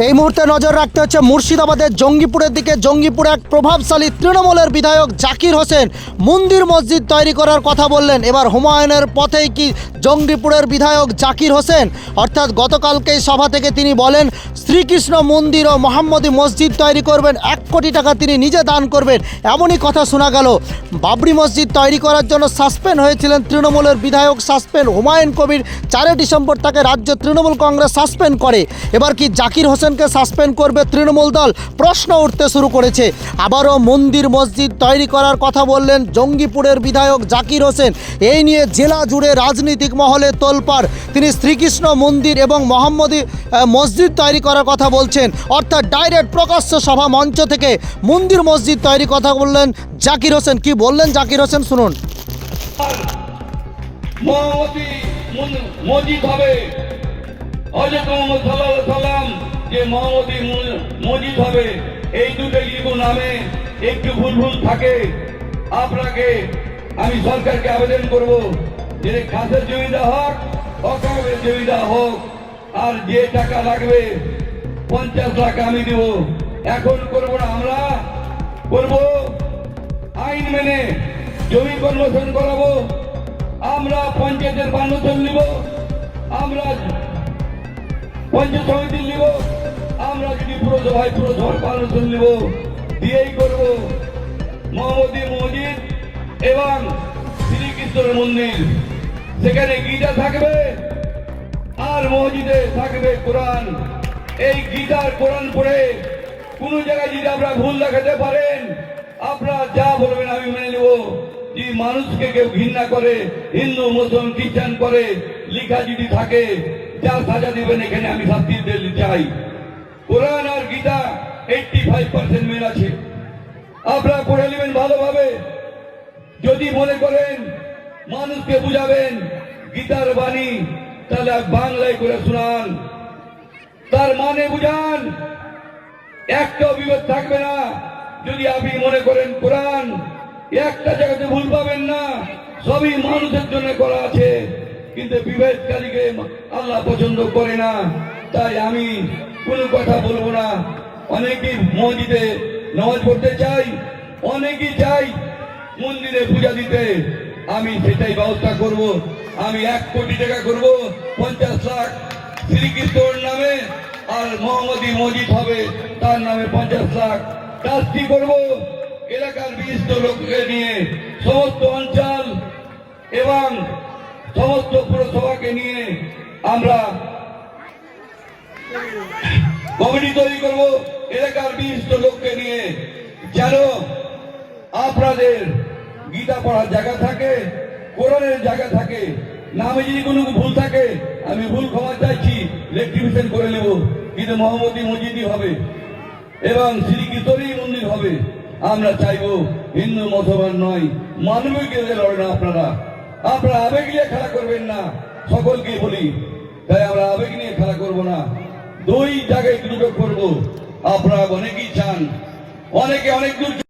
এই মুহূর্তে নজর রাখতে হচ্ছে মুর্শিদাবাদের জঙ্গিপুরের দিকে। জঙ্গিপুরে এক প্রভাবশালী তৃণমূলের বিধায়ক জাকির হোসেন মন্দির মসজিদ তৈরি করার কথা বললেন। এবার হুমায়ুনের পথেই কি জঙ্গিপুরের বিধায়ক জাকির হোসেন? অর্থাৎ গতকালকেই সভা থেকে তিনি বলেন শ্রীকৃষ্ণ মন্দির ও মোহাম্মদী মসজিদ তৈরি করবেন, 1 কোটি টাকা তিনি নিজে দান করবেন, এমনই কথা শোনা গেল। বাবরি মসজিদ তৈরি করার জন্য সাসপেন্ড হয়েছিলেন তৃণমূলের বিধায়ক, সাসপেন্ড হুমায়ুন কবির। 4 ডিসেম্বর তাকে রাজ্য তৃণমূল কংগ্রেস সাসপেন্ড করে। এবার কি জাকির হোসেনকে সাসপেন্ড করবে তৃণমূল দল? প্রশ্ন উঠতে শুরু করেছে। আবারও মন্দির মসজিদ তৈরি করার কথা বললেন জঙ্গিপুরের বিধায়ক জাকির হোসেন। এই নিয়ে জেলা জুড়ে রাজনৈতিক মহলে তোলপাড়। তিনি শ্রীকৃষ্ণ মন্দির এবং মোহাম্মদী মসজিদ তৈরি করার কথা বলছেন, অর্থাৎ ডাইরেক্ট প্রকাশ্য সভা মঞ্চ থেকে মন্দির মসজিদ তৈরি কথা বললেন জাকির হোসেন। কি বললেন জাকির হোসেন শুনুন। মসজিদ হবে, হযরত মুহাম্মদ সাল্লাল্লাহু আলাইহি সাল্লাম যে মোহাম্মদী মসজিদ হবে, এই দুটো লিখো নামে একটু ভুল থাকে। আপনাকে আমি সরকারকে আবেদন করব যে খাসের জমিটা হোক, অকামের জমিটা হোক, আর যে টাকা লাগবে 50 লাখ আমি দেব। এখন করব না, আমরা করব আইন মেনে জমি কনভার্সন করাবো, আমরা পঞ্চায়েতের পারমিশন নিব, আমরা পঞ্চায়েত সমিতি নিব, আমরা যদি পুরসভায় পুরসভার পারমিশন নিব, দিয়েই করব মোহাম্মদী মসজিদ এবং শ্রীকৃষ্ণের মন্দির। সেখানে গীতা থাকবে আর মসজিদে থাকবে কোরআন। এই গীতার কোরআন পড়ে কোনো জায়গায় যদি আমরা ভুল দেখাতে পারেন, আপনারা যা বলবেন আমি মেনে নেব। যে মানুষকে কেউ ঘৃণা করে, হিন্দু মুসলিম খ্রিস্টান করে লেখা যদি থাকে, যা সাজা দিবেন এখানে আমি শাস্তি দিতে চাই। কোরআন আর গীতা 85% মিল আছে, আপনারা পড়ে নেবেন ভালোভাবে। যদি মনে করেন মানুষকে বুঝাবেন গীতার বাণী, তাহলে বাংলায় করে শোনান, তার মানে বুঝান, একটা বিভেদ থাকবে না। যদি আপনি মনে করেন কোরআন, একটা জায়গাতে ভুল পাবেন না, সবই মানুষের জন্য করা আছে, কিন্তু বিভেদকারীকে আল্লাহ পছন্দ করে না। তাই আমি কোনো কথা বলবো না। অনেকেই মসজিদে নামাজ পড়তে চাই, অনেকেই চাই মন্দিরে পূজা দিতে, আমি সেটাই ব্যবস্থা করব। আমি 1 কোটি টাকা করব, 50 লাখ শ্রীকৃষ্ণর নামে, আর মোহাম্মদী মসজিদ হবে তার নামে 50 লাখ। কাজটি করব এলাকার বিশিষ্ট লোককে নিয়ে, সমস্ত অঞ্চল এবং সমস্ত পুরসভাকে নিয়ে আমরা কমিটি তৈরি করব এলাকার বিশিষ্ট লোককে নিয়ে, যেন আপনাদের গীতা পড়ার জায়গা থাকে, কোরআনের জায়গা থাকে। নামে যদি কোনো ভুল থাকে আমি ভুল ক্ষমা চাইছি, রেক্টিফিকেশন করে নেব, কিন্তু মোহাম্মদী মসজিদই হবে এবং শ্রীকৃষ্ণেরই মন্দির হবে। আমরা চাইবো হিন্দু মুসলমান নয়, মানবিক লড়ে না। আপনারা আবেগ নিয়ে খেলা করবেন না, সকলকে বলি। তাই আমরা আবেগ নিয়ে খেলা করব না, 2 জায়গায় দুটো করবো। আপনারা অনেকেই চান, অনেকে অনেক দূর